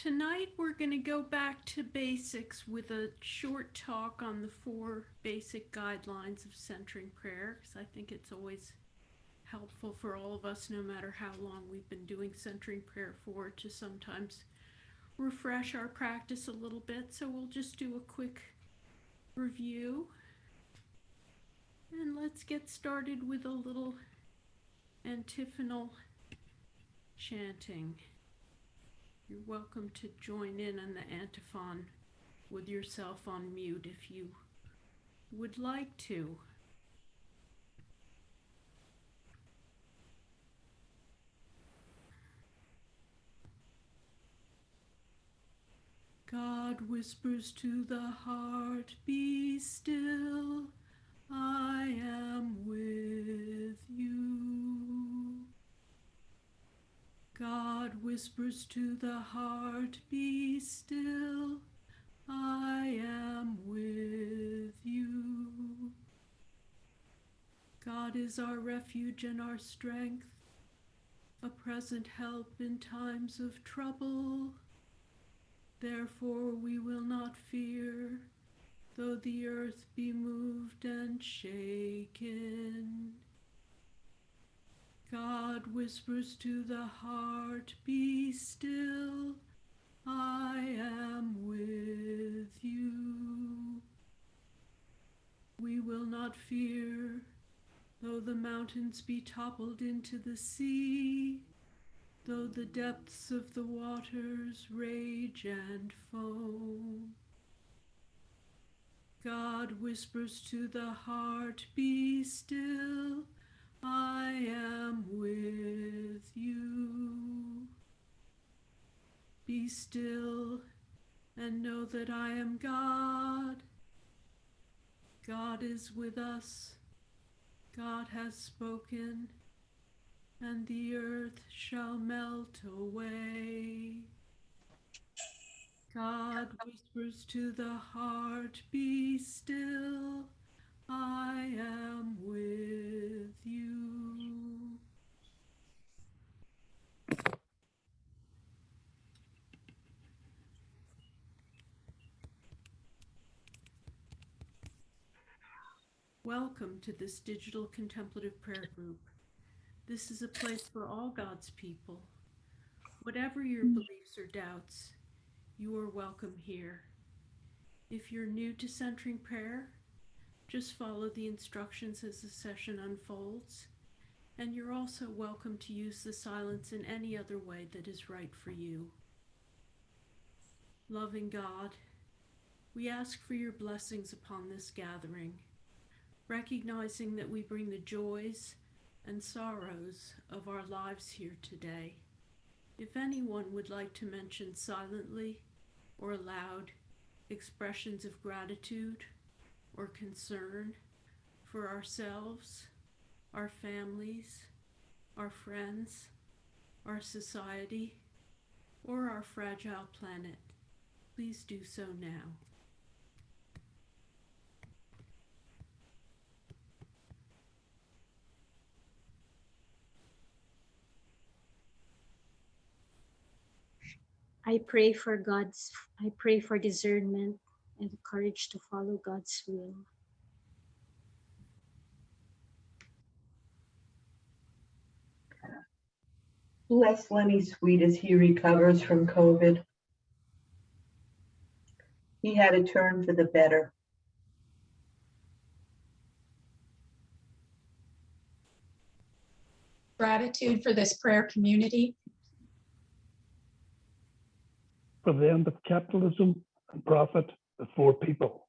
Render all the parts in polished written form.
Tonight we're going to go back to basics with a short talk on the 4 basic guidelines of centering prayer, because I think it's always helpful for all of us, no matter how long we've been doing centering prayer for, to sometimes refresh our practice a little bit. So we'll just do a quick review. And let's get started with a little antiphonal chanting. You're welcome to join in on the antiphon with yourself on mute if you would like to. God whispers to the heart, be still, I am with you. God whispers to the heart, be still, I am with you. God is our refuge and our strength, a present help in times of trouble. Therefore we will not fear, though the earth be moved and shaken. God whispers to the heart, be still, I am with you. We will not fear, though the mountains be toppled into the sea, though the depths of the waters rage and foam. God whispers to the heart, be still, I am with you. Be still and know that I am God. God is with us. God has spoken, and the earth shall melt away. God whispers to the heart, be still, I am with you. Welcome to this digital contemplative prayer group. This is a place for all God's people. Whatever your beliefs or doubts, you are welcome here. If you're new to centering prayer, just follow the instructions as the session unfolds, and you're also welcome to use the silence in any other way that is right for you. Loving God, we ask for your blessings upon this gathering, recognizing that we bring the joys and sorrows of our lives here today. If anyone would like to mention silently or aloud expressions of gratitude or concern for ourselves, our families, our friends, our society, or our fragile planet, please do so now. I pray for discernment and the courage to follow God's will. Bless Lenny Sweet as he recovers from COVID. He had a turn for the better. Gratitude for this prayer community. For the end of capitalism and profit before people.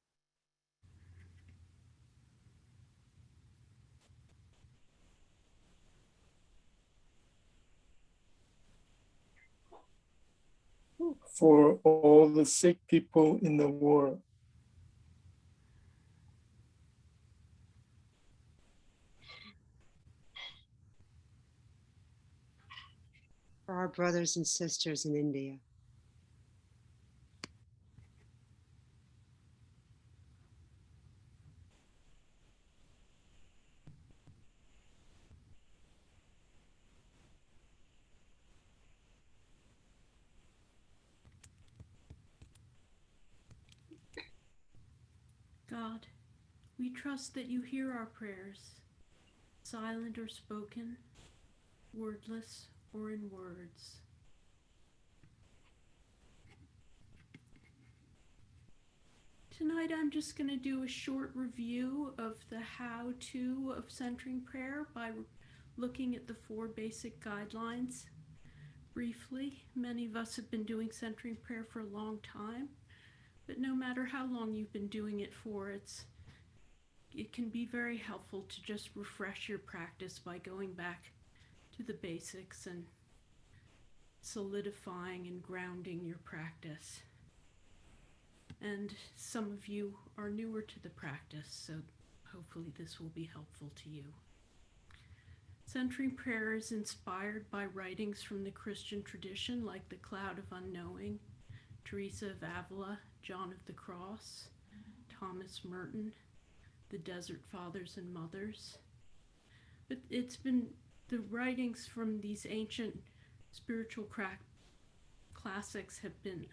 For all the sick people in the war. For our brothers and sisters in India. We trust that you hear our prayers, silent or spoken, wordless or in words. Tonight I'm just going to do a short review of the how-to of centering prayer by looking at the 4 basic guidelines. Briefly, many of us have been doing centering prayer for a long time, but no matter how long you've been doing it for, it can be very helpful to just refresh your practice by going back to the basics and solidifying and grounding your practice. And some of you are newer to the practice, so hopefully this will be helpful to you. Centering prayer is inspired by writings from the Christian tradition like the Cloud of Unknowing, Teresa of Avila, John of the Cross, Thomas Merton, the Desert Fathers and Mothers. But it's been the writings from these ancient spiritual classics have been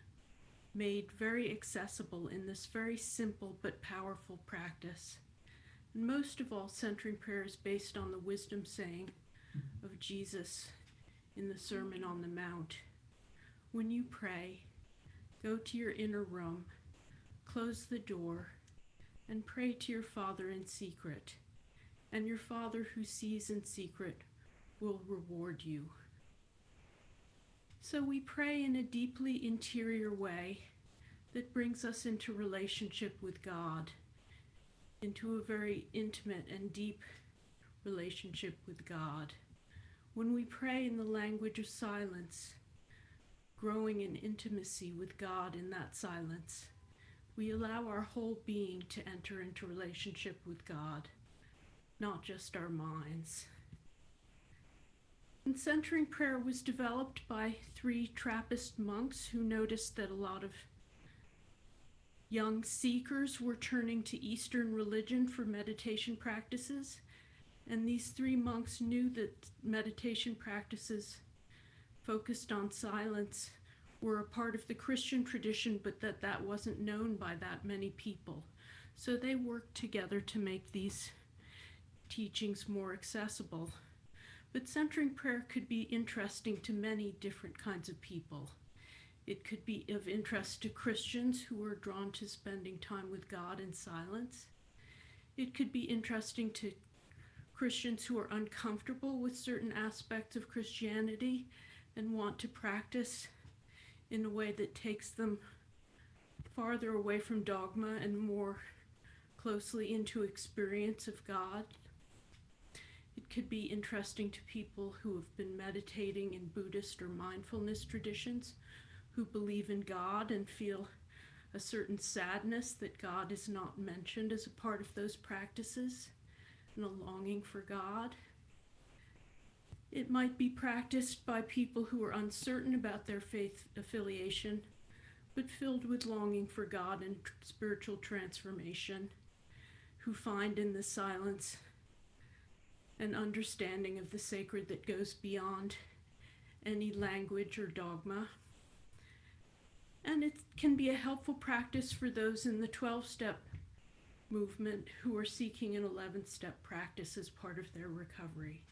made very accessible in this very simple but powerful practice. And most of all, centering prayer is based on the wisdom saying of Jesus in the Sermon on the Mount. When you pray, go to your inner room, close the door, and pray to your Father in secret. And your Father who sees in secret will reward you. So we pray in a deeply interior way that brings us into relationship with God, into a very intimate and deep relationship with God. When we pray in the language of silence, growing in intimacy with God in that silence, we allow our whole being to enter into relationship with God, not just our minds. And centering prayer was developed by 3 Trappist monks who noticed that a lot of young seekers were turning to Eastern religion for meditation practices. And these 3 monks knew that meditation practices focused on silence were a part of the Christian tradition, but that wasn't known by that many people. So they worked together to make these teachings more accessible. But centering prayer could be interesting to many different kinds of people. It could be of interest to Christians who are drawn to spending time with God in silence. It could be interesting to Christians who are uncomfortable with certain aspects of Christianity and want to practice in a way that takes them farther away from dogma and more closely into experience of God. It could be interesting to people who have been meditating in Buddhist or mindfulness traditions, who believe in God and feel a certain sadness that God is not mentioned as a part of those practices, and a longing for God. It might be practiced by people who are uncertain about their faith affiliation, but filled with longing for God and spiritual transformation, who find in the silence an understanding of the sacred that goes beyond any language or dogma. And it can be a helpful practice for those in the 12-step movement who are seeking an 11th-step practice as part of their recovery.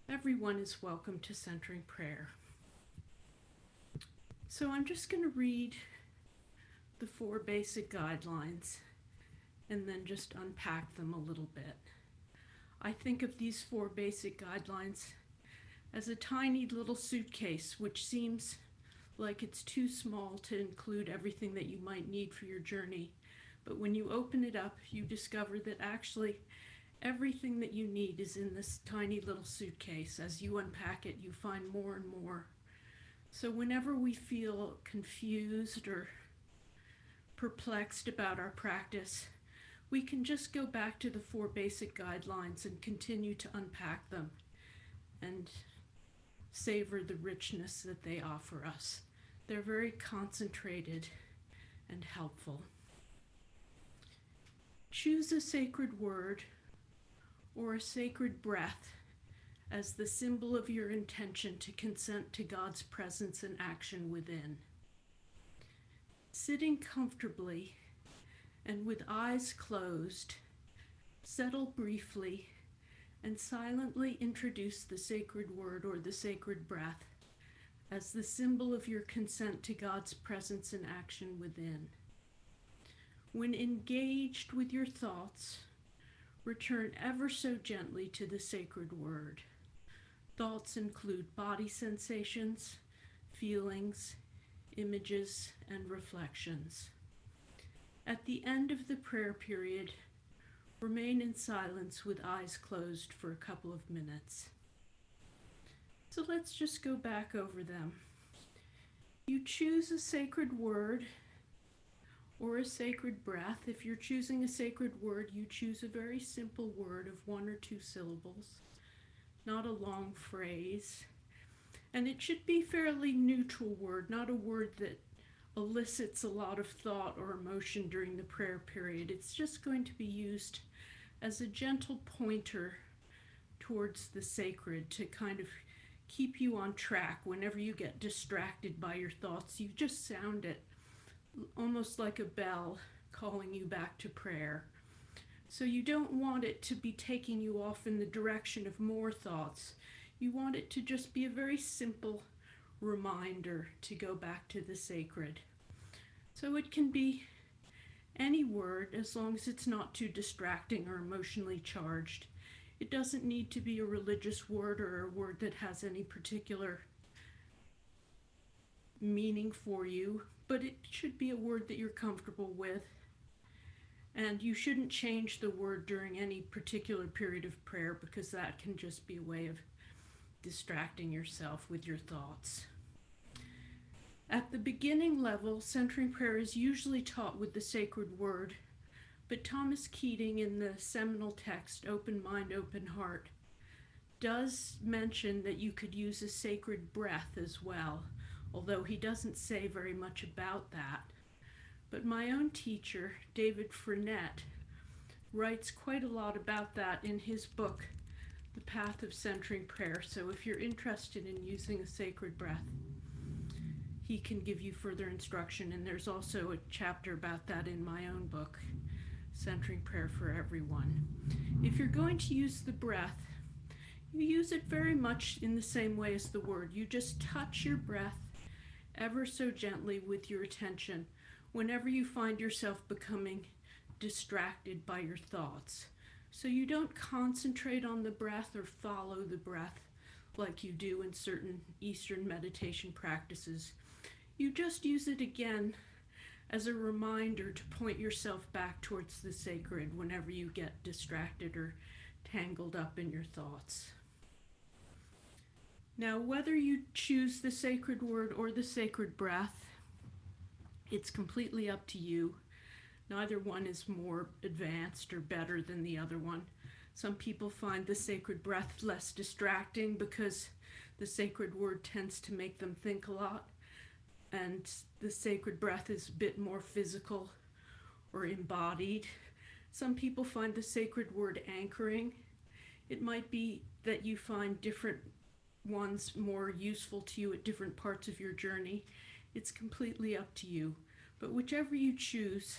Everyone is welcome to centering prayer. So I'm just going to read the 4 basic guidelines and then just unpack them a little bit. I think of these 4 basic guidelines as a tiny little suitcase, which seems like it's too small to include everything that you might need for your journey. But when you open it up, you discover that actually everything that you need is in this tiny little suitcase. As you unpack it, you find more and more. So whenever we feel confused or perplexed about our practice, we can just go back to the 4 basic guidelines and continue to unpack them and savor the richness that they offer us. They're very concentrated and helpful. Choose a sacred word or a sacred breath as the symbol of your intention to consent to God's presence and action within. Sitting comfortably and with eyes closed, Settle briefly and silently introduce the sacred word or the sacred breath as the symbol of your consent to God's presence and action within. When engaged with your thoughts, return ever so gently to the sacred word. Thoughts include body sensations, feelings, images, and reflections. At the end of the prayer period, remain in silence with eyes closed for a couple of minutes. So let's just go back over them. You choose a sacred word or a sacred breath. If you're choosing a sacred word, you choose a very simple word of 1 or 2 syllables, not a long phrase. And it should be a fairly neutral word, not a word that elicits a lot of thought or emotion during the prayer period. It's just going to be used as a gentle pointer towards the sacred to kind of keep you on track. Whenever you get distracted by your thoughts, you just sound it almost like a bell calling you back to prayer. So you don't want it to be taking you off in the direction of more thoughts. You want it to just be a very simple reminder to go back to the sacred. So it can be any word as long as it's not too distracting or emotionally charged. It doesn't need to be a religious word or a word that has any particular meaning for you, but it should be a word that you're comfortable with. And you shouldn't change the word during any particular period of prayer because that can just be a way of distracting yourself with your thoughts. At the beginning level, centering prayer is usually taught with the sacred word, but Thomas Keating in the seminal text, Open Mind, Open Heart, does mention that you could use a sacred breath as well, although he doesn't say very much about that. But my own teacher, David Frenette, writes quite a lot about that in his book, The Path of Centering Prayer. So if you're interested in using a sacred breath, he can give you further instruction. And there's also a chapter about that in my own book, Centering Prayer for Everyone. If you're going to use the breath, you use it very much in the same way as the word. You just touch your breath ever so gently with your attention whenever you find yourself becoming distracted by your thoughts. So you don't concentrate on the breath or follow the breath like you do in certain Eastern meditation practices. You just use it again as a reminder to point yourself back towards the sacred whenever you get distracted or tangled up in your thoughts. Now, whether you choose the sacred word or the sacred breath, it's completely up to you. Neither one is more advanced or better than the other one. Some people find the sacred breath less distracting because the sacred word tends to make them think a lot, and the sacred breath is a bit more physical or embodied. Some people find the sacred word anchoring. It might be that you find different ones more useful to you at different parts of your journey. It's completely up to you. But whichever you choose,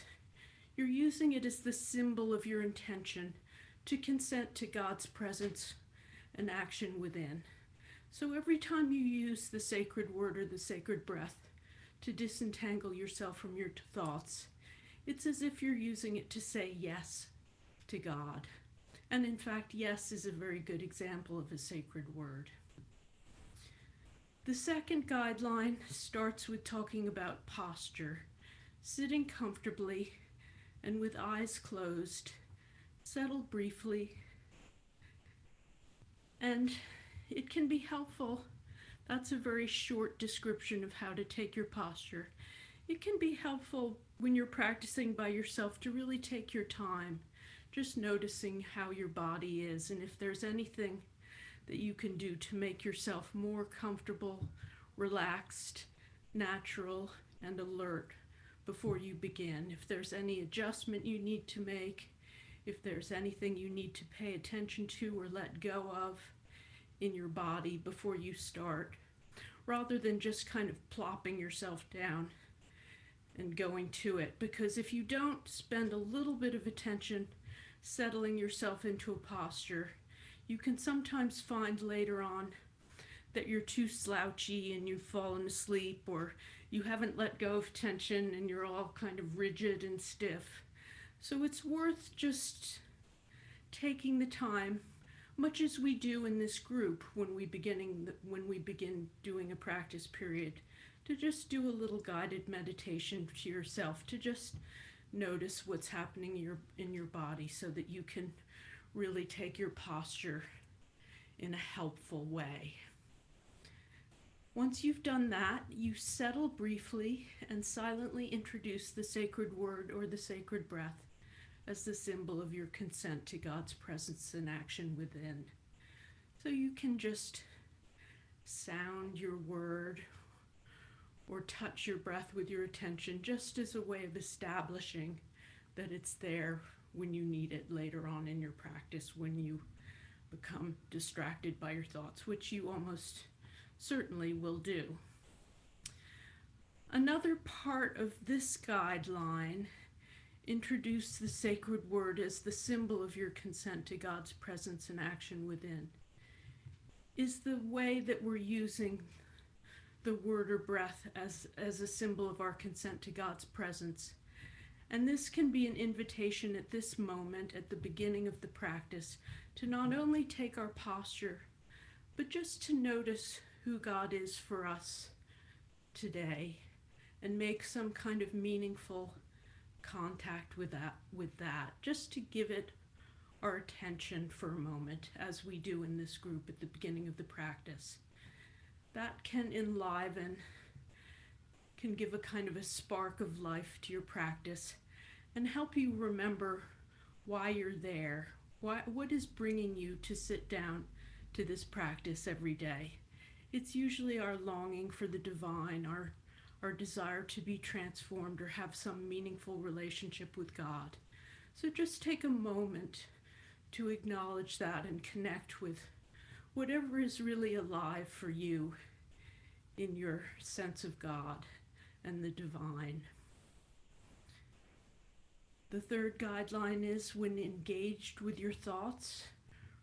you're using it as the symbol of your intention to consent to God's presence and action within. So every time you use the sacred word or the sacred breath to disentangle yourself from your thoughts, it's as if you're using it to say yes to God. And in fact, yes is a very good example of a sacred word. The second guideline starts with talking about posture, sitting comfortably and with eyes closed. Settle briefly, and it can be helpful. That's a very short description of how to take your posture. It can be helpful when you're practicing by yourself to really take your time, just noticing how your body is and if there's anything that you can do to make yourself more comfortable, relaxed, natural, and alert before you begin. If there's any adjustment you need to make, if there's anything you need to pay attention to or let go of in your body before you start, rather than just kind of plopping yourself down and going to it. Because if you don't spend a little bit of attention settling yourself into a posture. You can sometimes find later on that you're too slouchy and you've fallen asleep, or you haven't let go of tension and you're all kind of rigid and stiff. So it's worth just taking the time, much as we do in this group when we begin doing a practice period, to just do a little guided meditation to yourself, to just notice what's happening in your body so that you can really take your posture in a helpful way. Once you've done that, you settle briefly and silently introduce the sacred word or the sacred breath as the symbol of your consent to God's presence and action within. So you can just sound your word or touch your breath with your attention, just as a way of establishing that it's there when you need it later on in your practice, when you become distracted by your thoughts, which you almost certainly will do. Another part of this guideline, introduce the sacred word as the symbol of your consent to God's presence and action within, is the way that we're using the word or breath as a symbol of our consent to God's presence. And this can be an invitation at this moment, at the beginning of the practice, to not only take our posture, but just to notice who God is for us today and make some kind of meaningful contact with that, just to give it our attention for a moment, as we do in this group at the beginning of the practice. That can enliven, can give a kind of a spark of life to your practice and help you remember why you're there, what is bringing you to sit down to this practice every day. It's usually our longing for the divine, our desire to be transformed or have some meaningful relationship with God. So just take a moment to acknowledge that and connect with whatever is really alive for you in your sense of God and the divine. The third guideline is, when engaged with your thoughts,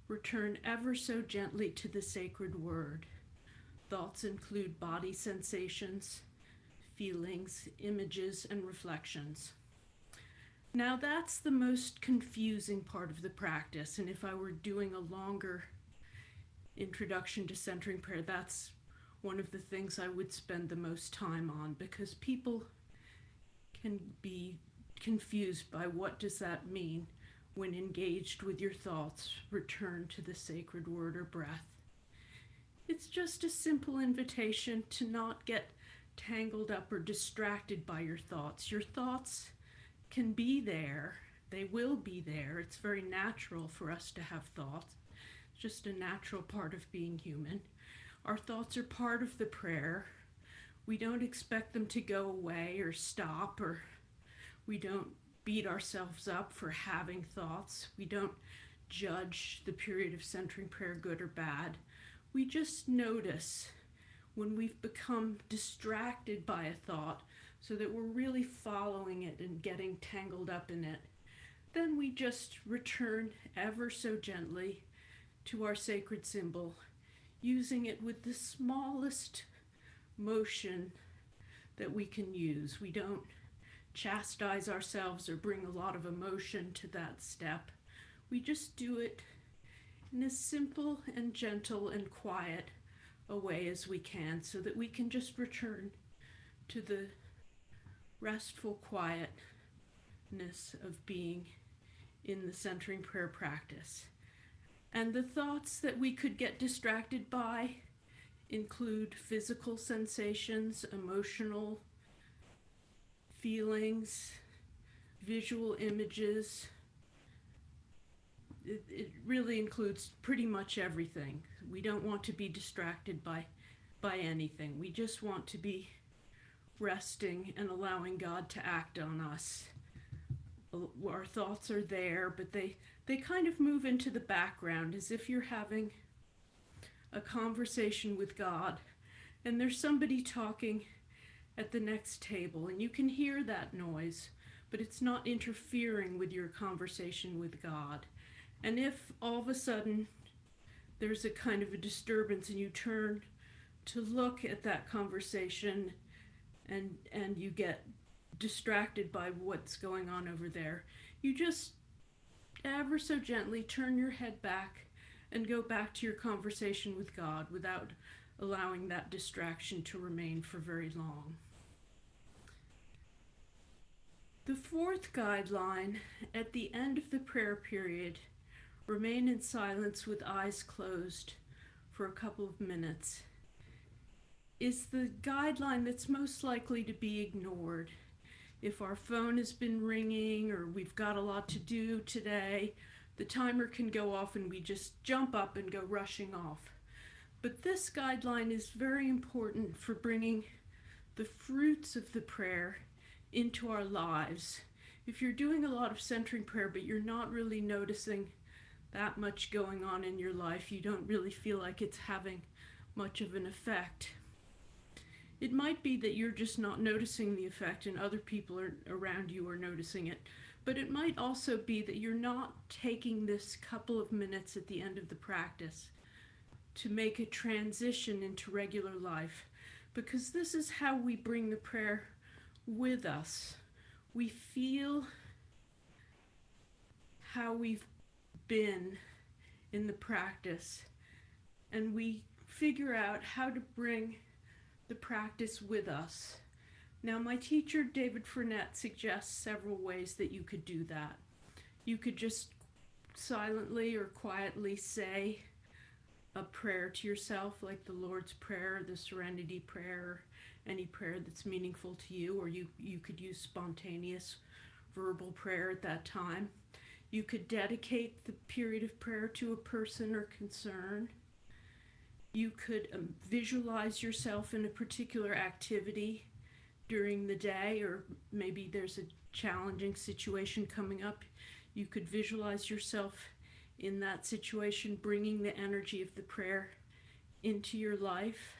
return ever so gently to the sacred word. Thoughts include body sensations, feelings, images, and reflections. Now that's the most confusing part of the practice, and if I were doing a longer introduction to centering prayer, that's one of the things I would spend the most time on, because people can be confused by what does that mean when engaged with your thoughts, return to the sacred word or breath. It's just a simple invitation to not get tangled up or distracted by your thoughts. Your thoughts can be there, they will be there. It's very natural for us to have thoughts. It's just a natural part of being human. Our thoughts are part of the prayer. We don't expect them to go away or stop, or we don't beat ourselves up for having thoughts. We don't judge the period of centering prayer good or bad. We just notice when we've become distracted by a thought so that we're really following it and getting tangled up in it. Then we just return ever so gently to our sacred symbol, using it with the smallest motion that we can use. We don't chastise ourselves or bring a lot of emotion to that step. We just do it in as simple and gentle and quiet a way as we can, so that we can just return to the restful quietness of being in the centering prayer practice. And the thoughts that we could get distracted by include physical sensations, emotional feelings, visual images. It really includes pretty much everything. We don't want to be distracted by anything. We just want to be resting and allowing God to act on us. Our thoughts are there, but they kind of move into the background, as if you're having a conversation with God and there's somebody talking at the next table, and you can hear that noise, but it's not interfering with your conversation with God. And if all of a sudden there's a kind of a disturbance and you turn to look at that conversation and you get distracted by what's going on over there, you just ever so gently turn your head back and go back to your conversation with God without allowing that distraction to remain for very long. The fourth guideline, at the end of the prayer period, remain in silence with eyes closed for a couple of minutes, is the guideline that's most likely to be ignored. If our phone has been ringing or we've got a lot to do today, the timer can go off and we just jump up and go rushing off. But this guideline is very important for bringing the fruits of the prayer into our lives. If you're doing a lot of centering prayer, but you're not really noticing that much going on in your life, you don't really feel like it's having much of an effect. It might be that you're just not noticing the effect and other people around you are noticing it. But it might also be that you're not taking this couple of minutes at the end of the practice to make a transition into regular life, because this is how we bring the prayer with us. We feel how we've been in the practice, and we figure out how to bring the practice with us. Now, my teacher, David Frinettes, suggests several ways that you could do that. You could just silently or quietly say a prayer to yourself, like the Lord's Prayer, the Serenity Prayer, any prayer that's meaningful to you, or you could use spontaneous verbal prayer at that time. You could dedicate the period of prayer to a person or concern. You could visualize yourself in a particular activity during the day, or maybe there's a challenging situation coming up. You could visualize yourself in that situation, bringing the energy of the prayer into your life.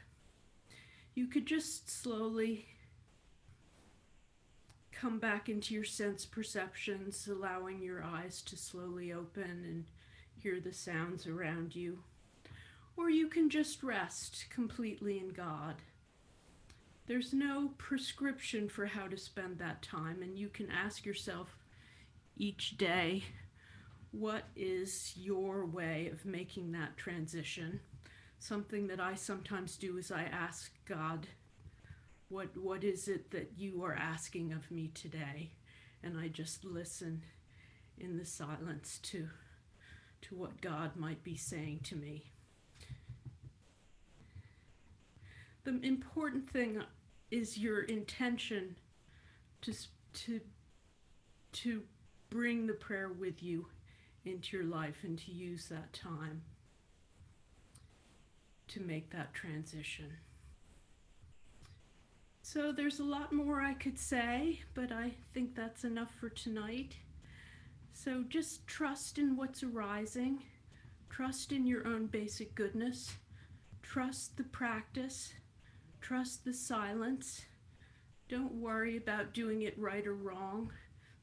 You could just slowly come back into your sense perceptions, allowing your eyes to slowly open and hear the sounds around you. Or you can just rest completely in God. There's no prescription for how to spend that time, and you can ask yourself each day, what is your way of making that transition? Something that I sometimes do is I ask God, what is it that you are asking of me today? And I just listen in the silence to what God might be saying to me. The important thing is your intention to bring the prayer with you into your life and to use that time to make that transition. So there's a lot more I could say, but I think that's enough for tonight. So just trust in what's arising, trust in your own basic goodness, trust the practice, trust the silence. Don't worry about doing it right or wrong.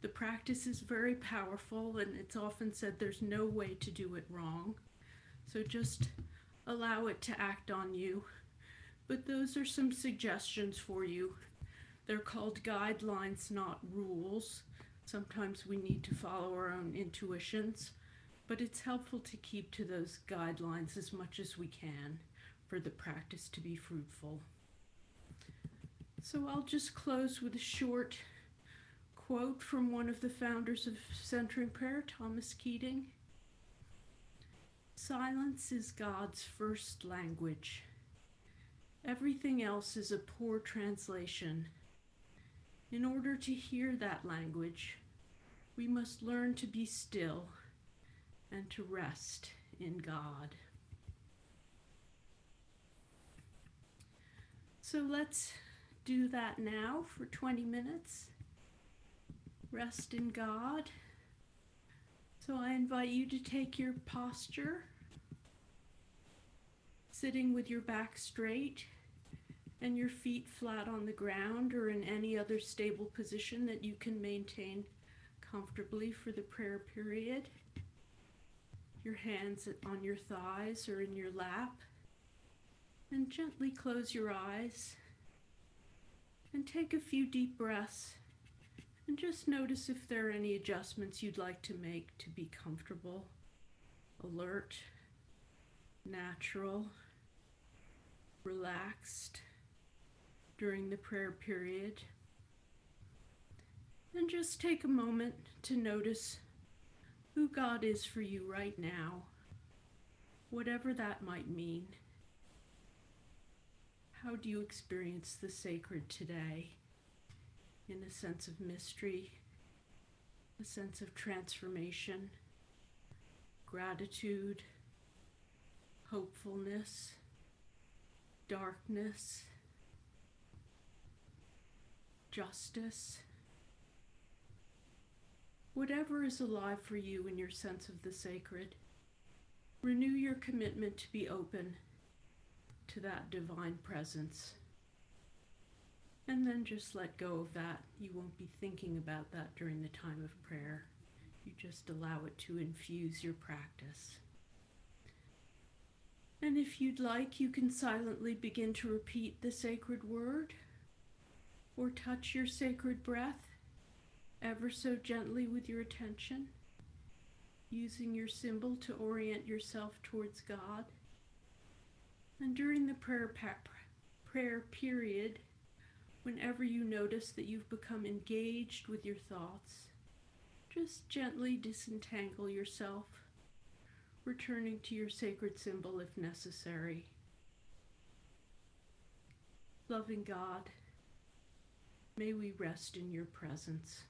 The practice is very powerful, and it's often said there's no way to do it wrong. So just allow it to act on you. But those are some suggestions for you. They're called guidelines, not rules. Sometimes we need to follow our own intuitions, but it's helpful to keep to those guidelines as much as we can for the practice to be fruitful. So I'll just close with a short quote from one of the founders of Centering Prayer, Thomas Keating. Silence is God's first language. Everything else is a poor translation. In order to hear that language, we must learn to be still and to rest in God. So let's do that now for 20 minutes. Rest in God. So I invite you to take your posture, sitting with your back straight, and your feet flat on the ground or in any other stable position that you can maintain comfortably for the prayer period. Your hands on your thighs or in your lap, and gently close your eyes and take a few deep breaths and just notice if there are any adjustments you'd like to make to be comfortable, alert, natural, relaxed during the prayer period. And just take a moment to notice who God is for you right now, whatever that might mean. How do you experience the sacred today? In a sense of mystery, a sense of transformation, gratitude, hopefulness, darkness, justice. Whatever is alive for you in your sense of the sacred, renew your commitment to be open to that divine presence. And then just let go of that. You won't be thinking about that during the time of prayer. You just allow it to infuse your practice. And if you'd like, you can silently begin to repeat the sacred word or touch your sacred breath ever so gently with your attention, using your symbol to orient yourself towards God. And during the prayer period, whenever you notice that you've become engaged with your thoughts, just gently disentangle yourself, returning to your sacred symbol if necessary. Loving God, may we rest in your presence.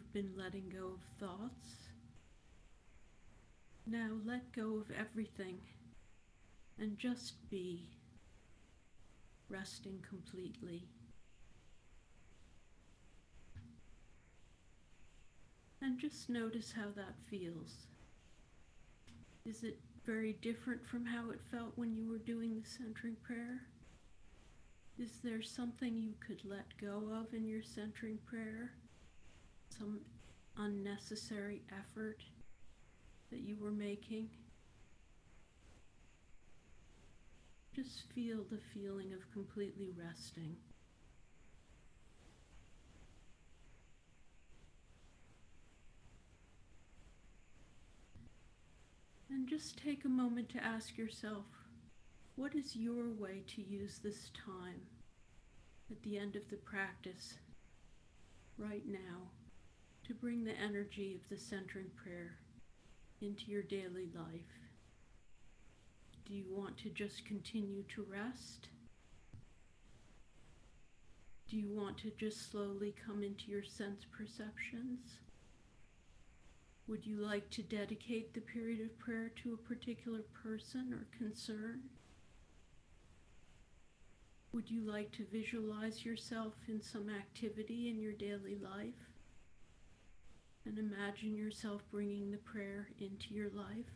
you've been letting go of thoughts. Now let go of everything and just be, resting completely. And just notice how that feels. Is it very different from how it felt when you were doing the centering prayer? Is there something you could let go of in your centering prayer? Some unnecessary effort that you were making? Just feel the feeling of completely resting. And just take a moment to ask yourself, what is your way to use this time at the end of the practice, right now, to bring the energy of the centering prayer into your daily life? Do you want to just continue to rest? Do you want to just slowly come into your sense perceptions? Would you like to dedicate the period of prayer to a particular person or concern? Would you like to visualize yourself in some activity in your daily life? And imagine yourself bringing the prayer into your life?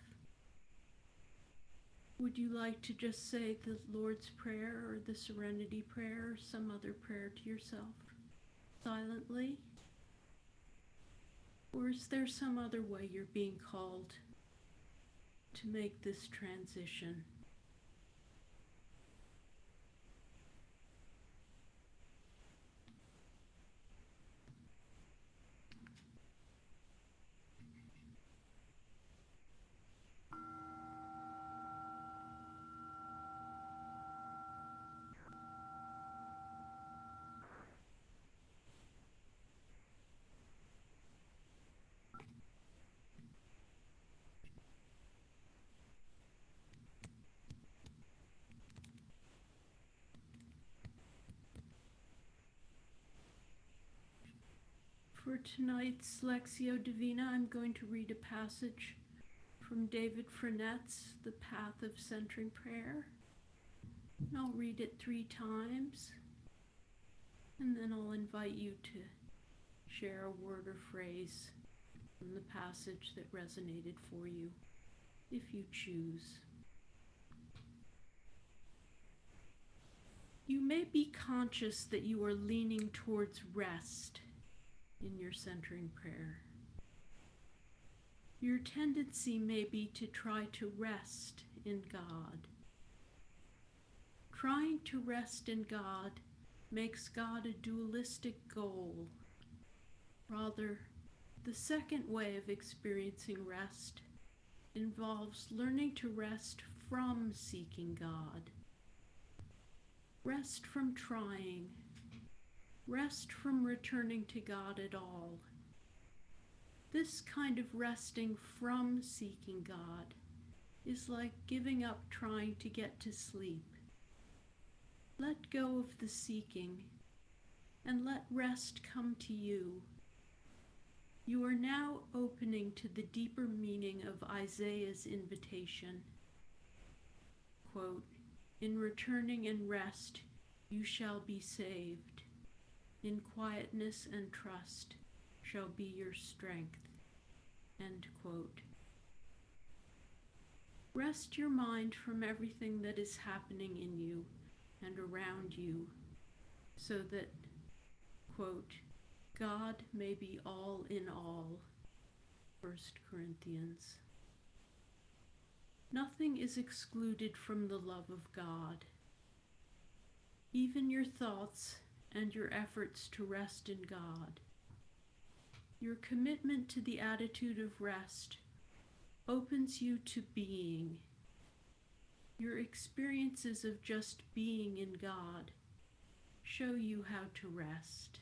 Would you like to just say the Lord's Prayer or the Serenity Prayer or some other prayer to yourself silently? Or is there some other way you're being called to make this transition? For tonight's Lectio Divina, I'm going to read a passage from David Frinettes, The Path of Centering Prayer. I'll read it 3 times, and then I'll invite you to share a word or phrase from the passage that resonated for you, if you choose. You may be conscious that you are leaning towards rest in your centering prayer. Your tendency may be to try to rest in God. Trying to rest in God makes God a dualistic goal. Rather, the second way of experiencing rest involves learning to rest from seeking God. Rest from trying. Rest from returning to God at all. This kind of resting from seeking God is like giving up trying to get to sleep. Let go of the seeking and let rest come to you. You are now opening to the deeper meaning of Isaiah's invitation. Quote, "In returning and rest, you shall be saved. In quietness and trust shall be your strength." End quote. Rest your mind from everything that is happening in you and around you, so that, quote, God may be all in all. 1 Corinthians. Nothing is excluded from the love of God. Even your thoughts and your efforts to rest in God. Your commitment to the attitude of rest opens you to being. Your experiences of just being in God show you how to rest.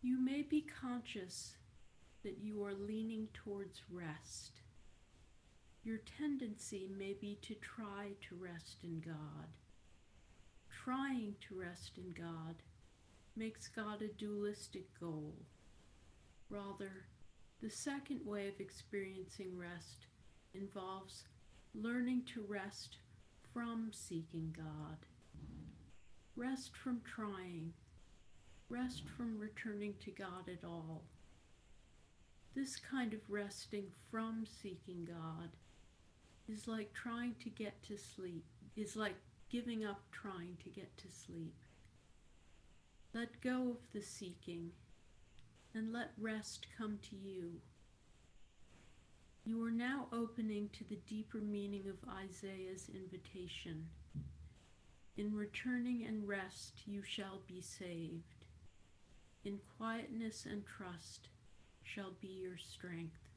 You may be conscious that you are leaning towards rest. Your tendency may be to try to rest in God. Trying to rest in God makes God a dualistic goal. Rather, the second way of experiencing rest involves learning to rest from seeking God. Rest from trying. Rest from returning to God at all. This kind of resting from seeking God is like giving up trying to get to sleep. Let go of the seeking and let rest come to you. You are now opening to the deeper meaning of Isaiah's invitation. In returning and rest you shall be saved. In quietness and trust shall be your strength.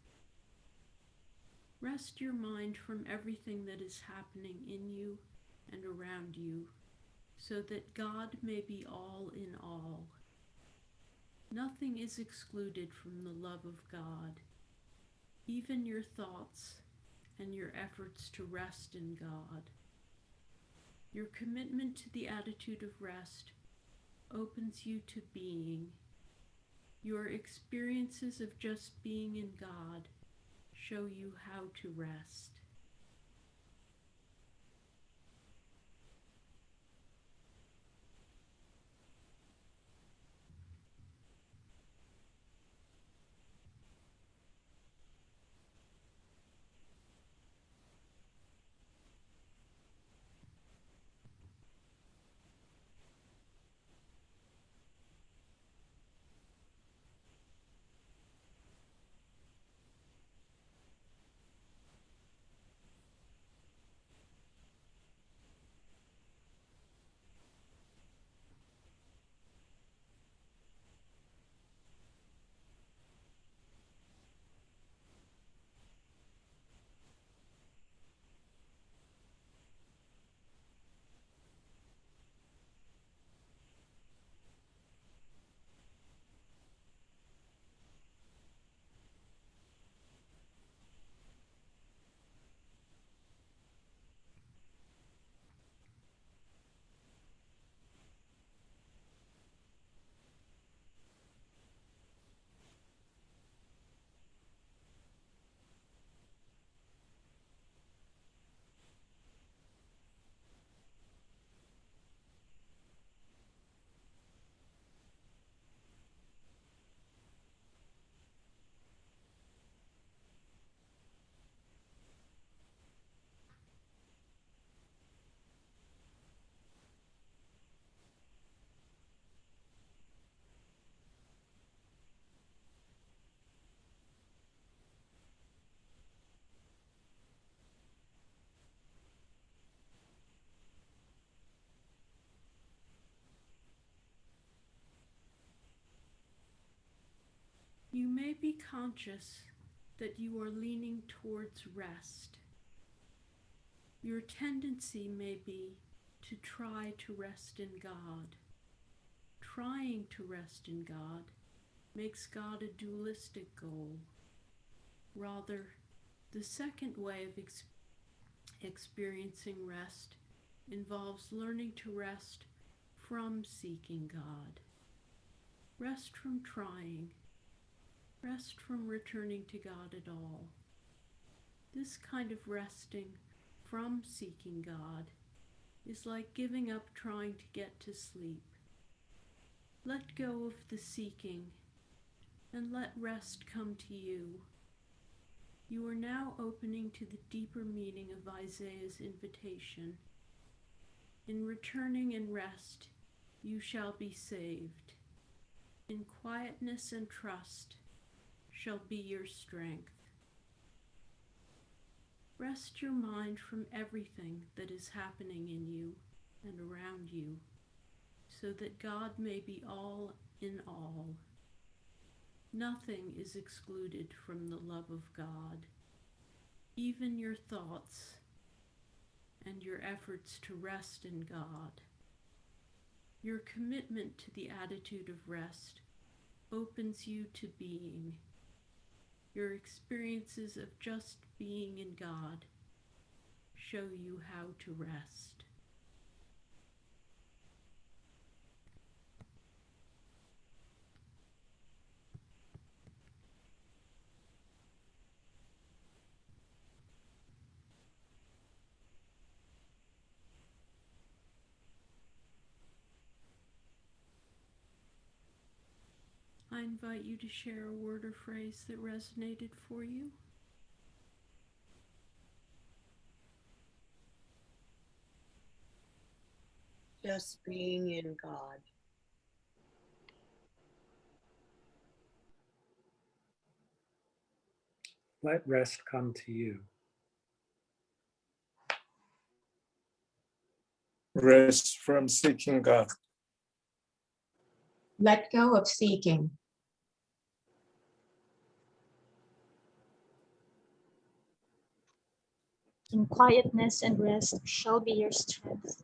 Rest your mind from everything that is happening in you and around you, so that God may be all in all. Nothing is excluded from the love of God, even your thoughts and your efforts to rest in God. Your commitment to the attitude of rest opens you to being. Your experiences of just being in God show you how to rest. You may be conscious that you are leaning towards rest. Your tendency may be to try to rest in God. Trying to rest in God makes God a dualistic goal. Rather, the second way of experiencing rest involves learning to rest from seeking God. Rest from trying. Rest from returning to God at all. This kind of resting from seeking God is like giving up trying to get to sleep. Let go of the seeking and let rest come to you. You are now opening to the deeper meaning of Isaiah's invitation. In returning and rest, you shall be saved. In quietness and trust shall be your strength. Rest your mind from everything that is happening in you and around you, so that God may be all in all. Nothing is excluded from the love of God, even your thoughts and your efforts to rest in God. Your commitment to the attitude of rest opens you to being. Your experiences of just being in God show you how to rest. I invite you to share a word or phrase that resonated for you. Just being in God. Let rest come to you. Rest from seeking God. Let go of seeking. In quietness and rest shall be your strength.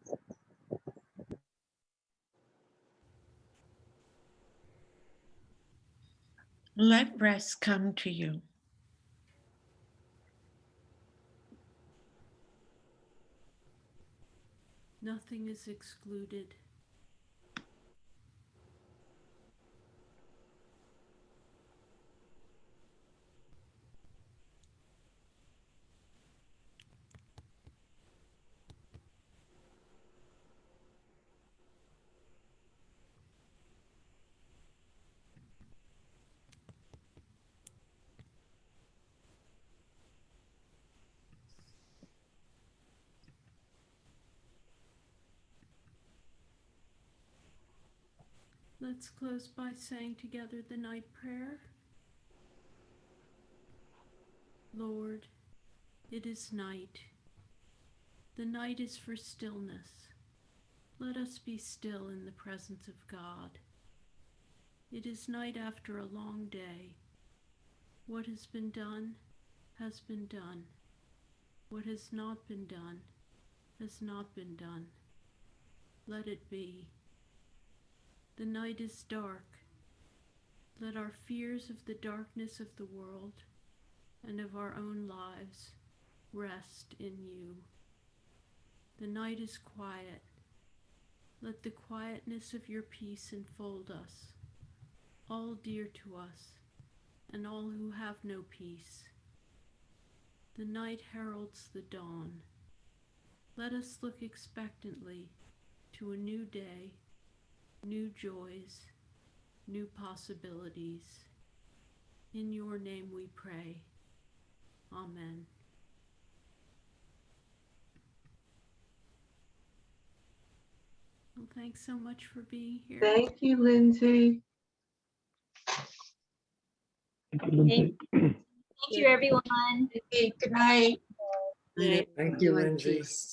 Let rest come to you. Nothing is excluded. Let's close by saying together the night prayer. Lord, it is night. The night is for stillness. Let us be still in the presence of God. It is night after a long day. What has been done has been done. What has not been done has not been done. Let it be. The night is dark. Let our fears of the darkness of the world and of our own lives rest in you. The night is quiet. Let the quietness of your peace enfold us, all dear to us, and all who have no peace. The night heralds the dawn. Let us look expectantly to a new day, new joys, new possibilities. In your name we pray. Amen. Well, thanks so much for being here. Thank you, Lindsay. Thank you, Lindsay. Thank you, everyone. Okay, good night. Let Thank it you, be in Lindsay. peace.